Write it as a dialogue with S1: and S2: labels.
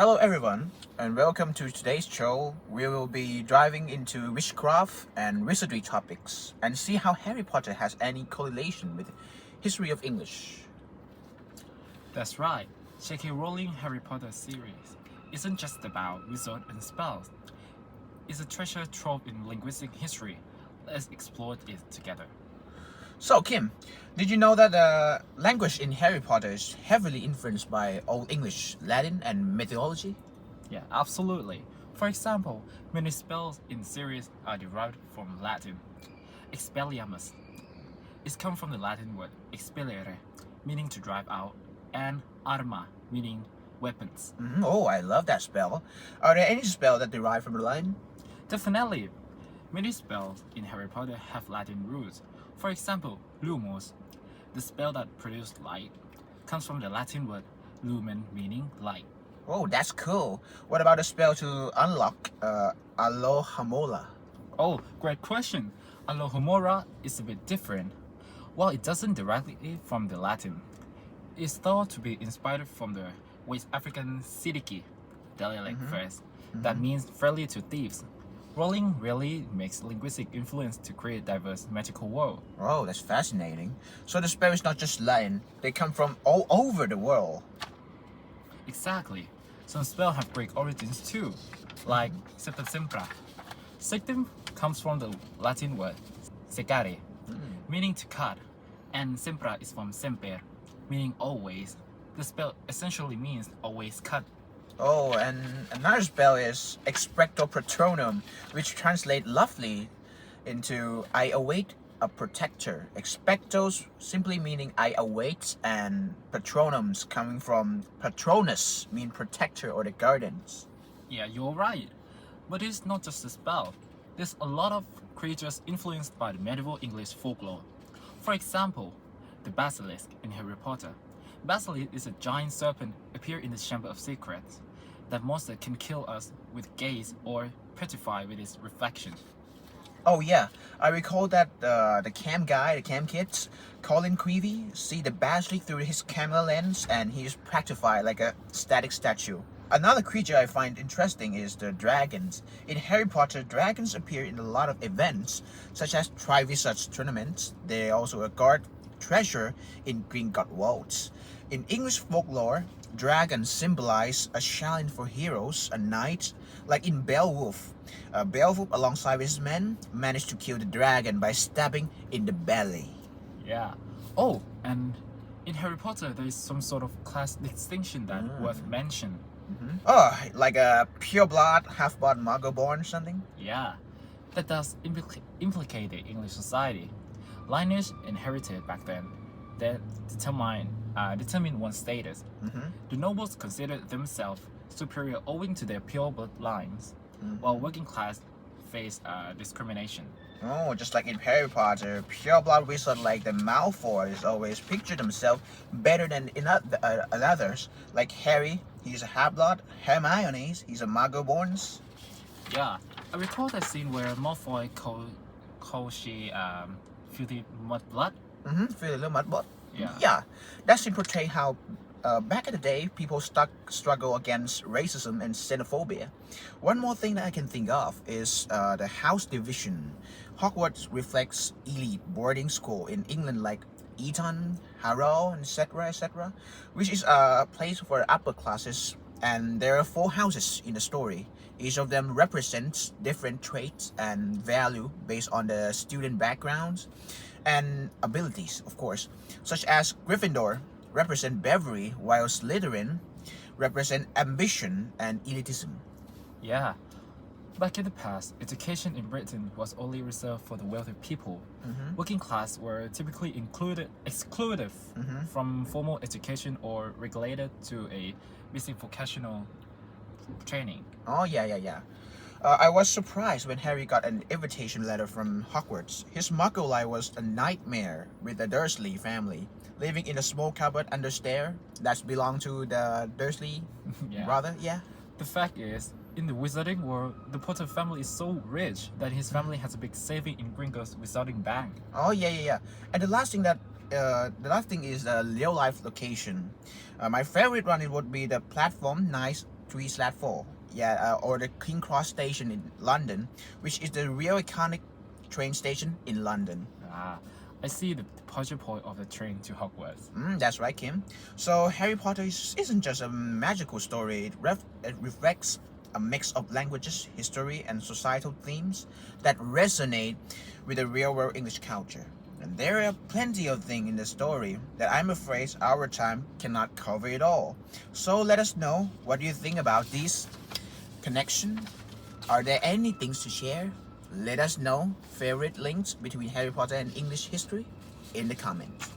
S1: Hello everyone, and welcome to today's show. We will be diving into witchcraft and wizardry topics and see how Harry Potter has any correlation with history of English.
S2: That's right. J.K. Rowling Harry Potter series isn't just about wizards and spells. It's a treasure trove in linguistic history. Let's explore it together.
S1: So Kim, did you know that the language in Harry Potter is heavily influenced by Old English, Latin, and mythology?
S2: Yeah, absolutely. For example, many spells in the series are derived from Latin. Expelliarmus. It comes from the Latin word expellere, meaning to drive out, and arma, meaning weapons.
S1: Oh, I love that spell. Are there any spells that derive from the Latin?
S2: Definitely. Many spells in Harry Potter have Latin roots. For example, lumos, the spell that produced light, comes from the Latin word lumen, meaning light.
S1: Oh, that's cool. What about the spell to unlock Alohamola?
S2: Oh, great question. Alohomora is a bit different. While it doesn't directly from the Latin, it's thought to be inspired from the West African Sidiki dialect phrase that means friendly to thieves. Rowling really makes linguistic influence to create diverse magical world.
S1: Oh, that's fascinating. So the spell is not just Latin, they come from all over the world.
S2: Exactly. Some spells have Greek origins too, like Septem Sempra. Septem comes from the Latin word secare, meaning to cut, and Sempra is from semper, meaning always. The spell essentially means always cut.
S1: Oh, and another spell is Expecto Patronum, which translates lovely into I await a protector. Expectos simply meaning I await, and patronums coming from patronus, mean protector or the guardians.
S2: Yeah, you're right. But it's not just a spell. There's a lot of creatures influenced by the medieval English folklore. For example, the basilisk in Harry Potter. Basilisk is a giant serpent appear in the Chamber of Secrets. That monster can kill us with gaze or petrify with its reflection.
S1: Oh yeah, I recall that the cam guy, the cam kids, Colin Creevy, see the basilisk through his camera lens and he's petrified like a static statue. Another creature I find interesting is the dragons. In Harry Potter, dragons appear in a lot of events, such as Triwizards tournaments. They also guard treasure in Gringotts. In English folklore, dragons symbolize a challenge for heroes, a knight, like in Beowulf. Beowulf, alongside his men, managed to kill the dragon by stabbing in the belly.
S2: Yeah. Oh, and in Harry Potter, there is some sort of class distinction that worth mention.
S1: Oh, like a pure-blood, half-blood Muggle-born or something?
S2: Yeah, that does implicate the English society. Lineage inherited back then that determine one's status. The nobles considered themselves superior owing to their pure bloodlines, while working class faced discrimination.
S1: Oh, just like in Harry Potter, pure-blood wizard like the Malfoys always picture themselves better than others. Like Harry, he's a half-blood. Hermione, he's a Muggle-born.
S2: Yeah, I recall that scene where Malfoy called she filthy mudblood.
S1: Feel a little mudblood.
S2: Yeah.
S1: Yeah, that scene portray how back in the day, people struggle against racism and xenophobia. One more thing that I can think of is the house division. Hogwarts reflects elite boarding school in England like Eton, Harrow, etc., which is a place for upper classes. And there are 4 houses in the story. Each of them represents different traits and value based on the student backgrounds and abilities, of course, such as Gryffindor represent bravery, while Slytherin represent ambition and elitism.
S2: Yeah. Back in the past, education in Britain was only reserved for the wealthy people. Working class were typically excluded from formal education or regulated to a basic vocational training.
S1: Oh yeah. I was surprised when Harry got an invitation letter from Hogwarts. His Muggle life was a nightmare with the Dursley family, living in a small cupboard under stair that belonged to the Dursley brother. Yeah.
S2: The fact is, in the wizarding world, the Potter family is so rich that his family has a big saving in Gringotts Wizarding Bank.
S1: Oh yeah. And the last thing is the real life location. My favorite one it would be the platform nice 3/4. Yeah, or the King Cross station in London, which is the real iconic train station in London.
S2: Ah, I see the departure point of the train to Hogwarts.
S1: That's right, Kim. So Harry Potter isn't just a magical story. It reflects a mix of languages, history, and societal themes that resonate with the real-world English culture. And there are plenty of things in the story that I'm afraid our time cannot cover it all. So let us know what you think about this connection. Are there any things to share? Let us know favorite links between Harry Potter and English history in the comments.